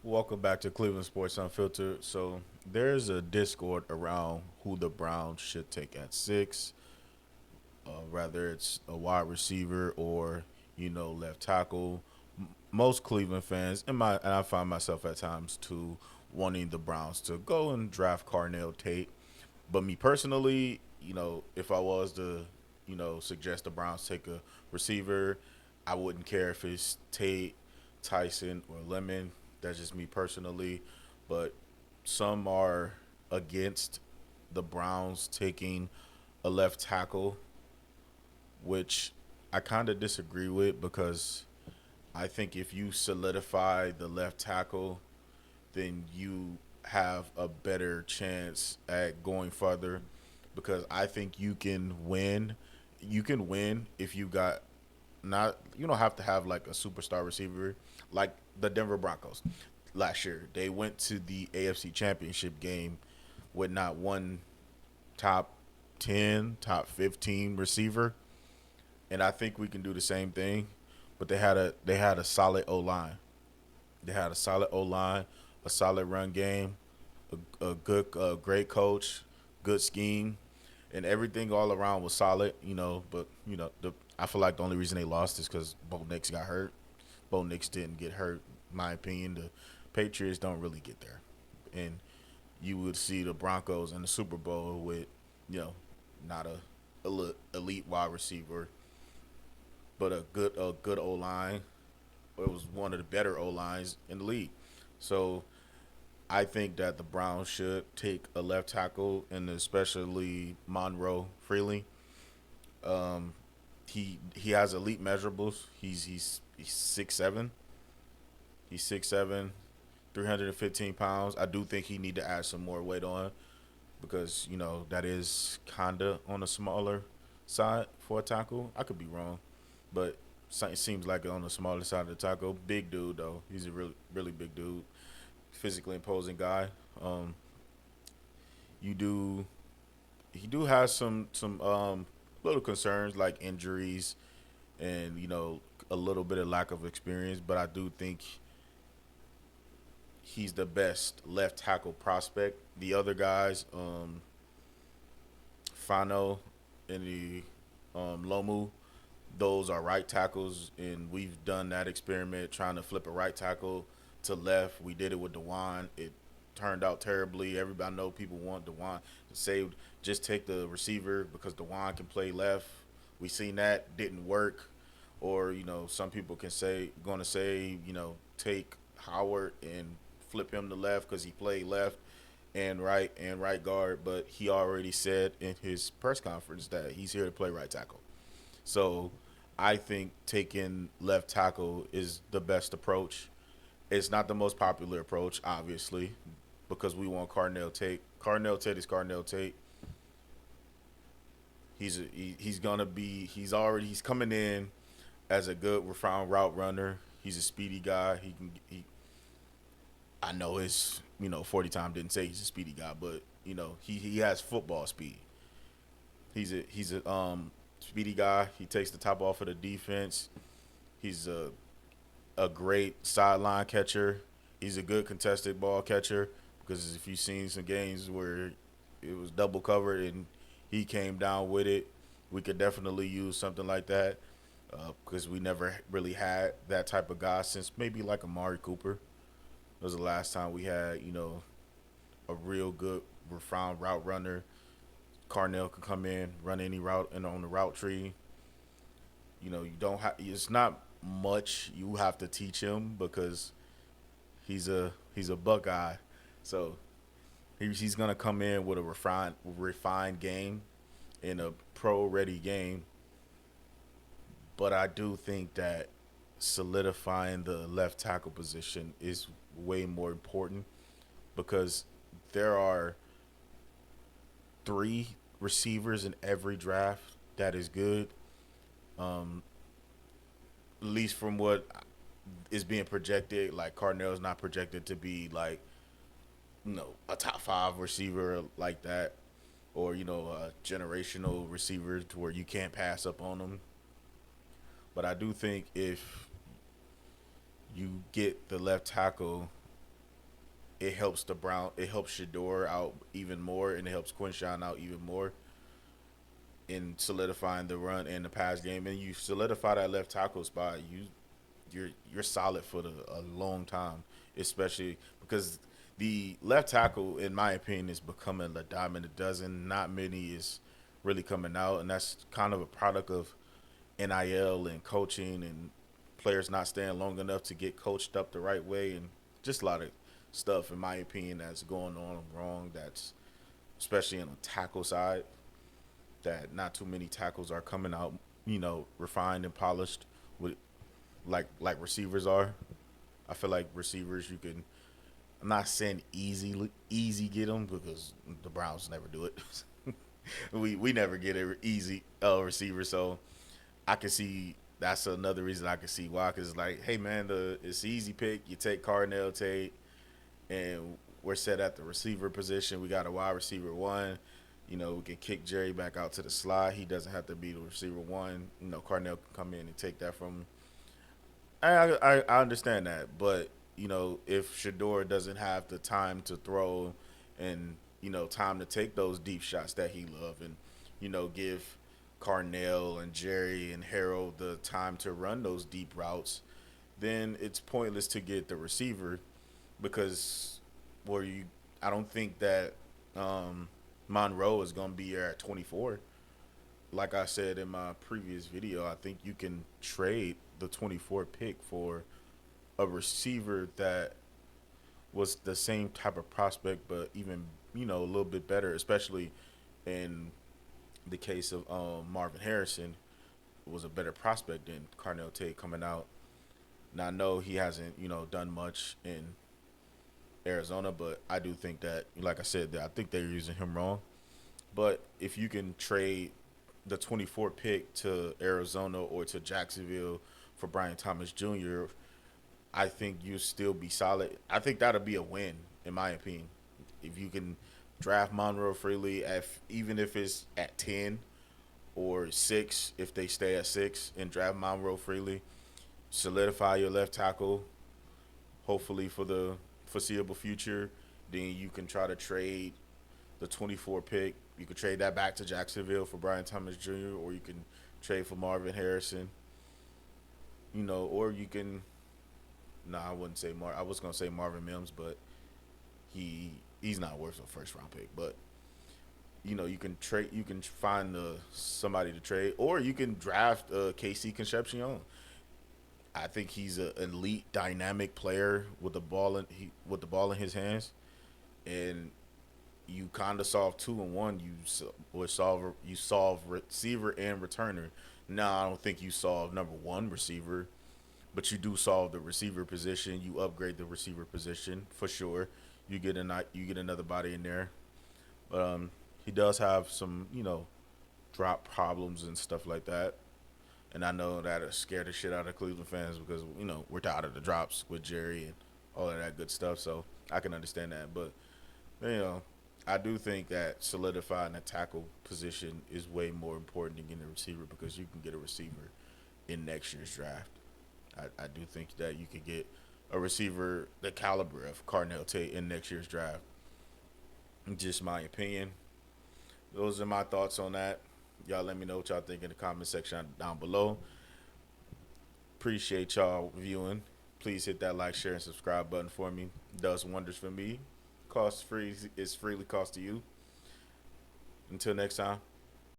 Welcome back to Cleveland Sports Unfiltered. So there's a Discord around who the Browns should take at six, whether it's a wide receiver or left tackle. Most Cleveland fans, and I find myself at times too, wanting the Browns to go and draft Carnell Tate. But me personally, if I was to, suggest the Browns take a receiver, I wouldn't care if it's Tate, Tyson, or Lemon. That's just me personally. But some are against the Browns taking a left tackle, which I kind of disagree with because I think if you solidify the left tackle, then you have a better chance at going further because I think you can win. You can win if you got not you don't have to have like a superstar receiver like the Denver Broncos last year. They went to the AFC Championship game with not one top 10, top 15 receiver, and I think we can do the same thing. But they had a solid O line. They had a solid O line, a solid run game, a good, great coach, good scheme, and everything all around was solid. But I feel like the only reason they lost is because Bo Nix got hurt. Bo Nix didn't get hurt. In my opinion, the Patriots don't really get there, and you would see the Broncos in the Super Bowl with, you know, not a elite wide receiver, but a good O line. It was one of the better O lines in the league. So I think that the Browns should take a left tackle, and especially Monroe Freely. Um, he has elite measurables. He's 6'7". He's 6'7", 315 pounds. I do think he need to add some more weight on because that is kinda on the smaller side for a tackle. I could be wrong, but it seems like on the smaller side of the tackle. Big dude though. He's a really big dude, physically imposing guy. Um, you do he do have some little concerns like injuries and a little bit of lack of experience, but I do think he's the best left tackle prospect. The other guys, Fano and the Lomu, those are right tackles, and we've done that experiment trying to flip a right tackle to left. We did it with Dewan. It turned out terribly. Everybody know people want Dewan to save. Just take the receiver because Dewan can play left. We seen that didn't work, or some people can say going to say take Howard and flip him to left because he played left and right guard, but he already said in his press conference that he's here to play right tackle. So I think taking left tackle is the best approach. It's not the most popular approach, obviously, because we want Carnell Tate. Carnell Tate is Carnell Tate. He's gonna be he's coming in as a good refined route runner. He's a speedy guy. I know his 40 time didn't say he's a speedy guy, but he has football speed. He's a speedy guy. He takes the top off of the defense. He's a great sideline catcher. He's a good contested ball catcher because if you've seen some games where it was double covered and he came down with it, we could definitely use something like that because we never really had that type of guy since maybe like Amari Cooper. It was the last time we had a real good refined route runner. Carnell can come in, run any route and on the route tree. You don't have. It's not much you have to teach him because he's a Buckeye, so he's gonna come in with a refined game in a pro ready game. But I do think that solidifying the left tackle position is way more important because there are three receivers in every draft that is good. Um, at least from what is being projected, like Cardinals not projected to be like a top five receiver like that, or a generational receiver to where you can't pass up on them. But I do think if you get the left tackle, it helps it helps Shador out even more, and it helps Quinshawn out even more in solidifying the run and the pass game. And you solidify that left tackle spot, you're solid for a long time, especially because the left tackle, in my opinion, is becoming a dime in a dozen. Not many is really coming out, and that's kind of a product of NIL and coaching and players not staying long enough to get coached up the right way, and just a lot of stuff, in my opinion, that's going on wrong. That's especially on the tackle side, that not too many tackles are coming out, refined and polished with like receivers are. I feel like receivers you can. I'm not saying easy get them because the Browns never do it. we never get a easy receiver, so I can see that's another reason I can see why. Cause like, hey man, it's an easy pick. You take Cardinal Tate, and we're set at the receiver position. We got a wide receiver one. We can kick Jerry back out to the slot. He doesn't have to be the receiver one. Cardinal can come in and take that from him. I understand that, but if Shador doesn't have the time to throw and time to take those deep shots that he loves, and give Carnell and Jerry and Harold the time to run those deep routes, then it's pointless to get the receiver because where you I don't think that Monroe is going to be there at 24. Like I said in my previous video, I think you can trade the 24 pick for a receiver that was the same type of prospect, but even a little bit better, especially in the case of Marvin Harrison, was a better prospect than Carnell Tate coming out. Now I know he hasn't done much in Arizona, but I do think that, like I said, that I think they're using him wrong. But if you can trade the 24 pick to Arizona or to Jacksonville for Brian Thomas Jr., I think you still be solid. I think that'll be a win, in my opinion. If you can draft Monroe freely, even if it's at 10 or 6, if they stay at 6, and draft Monroe freely, solidify your left tackle, hopefully for the foreseeable future, then you can try to trade the 24 pick. You could trade that back to Jacksonville for Brian Thomas Jr., or you can trade for Marvin Harrison, or you can. No, I wouldn't say I was gonna say Marvin Mims, but he's not worth a first round pick. But you can trade. You can find somebody to trade, or you can draft KC Concepcion. I think he's an elite, dynamic player with the ball in his hands, and you kind of solve 2-in-1. You solve receiver and returner. Now I don't think you solve number one receiver, but you do solve the receiver position. You upgrade the receiver position for sure. You get another body in there, but he does have some drop problems and stuff like that. And I know that it scared the shit out of Cleveland fans because we're tired of the drops with Jerry and all of that good stuff. So I can understand that, but you know I do think that solidifying the tackle position is way more important than getting a receiver because you can get a receiver in next year's draft. I do think that you could get a receiver the caliber of Carnell Tate in next year's draft. Just my opinion. Those are my thoughts on that. Y'all let me know what y'all think in the comment section down below. Appreciate y'all viewing. Please hit that like, share, and subscribe button for me. It does wonders for me. Cost free is freely cost to you. Until next time.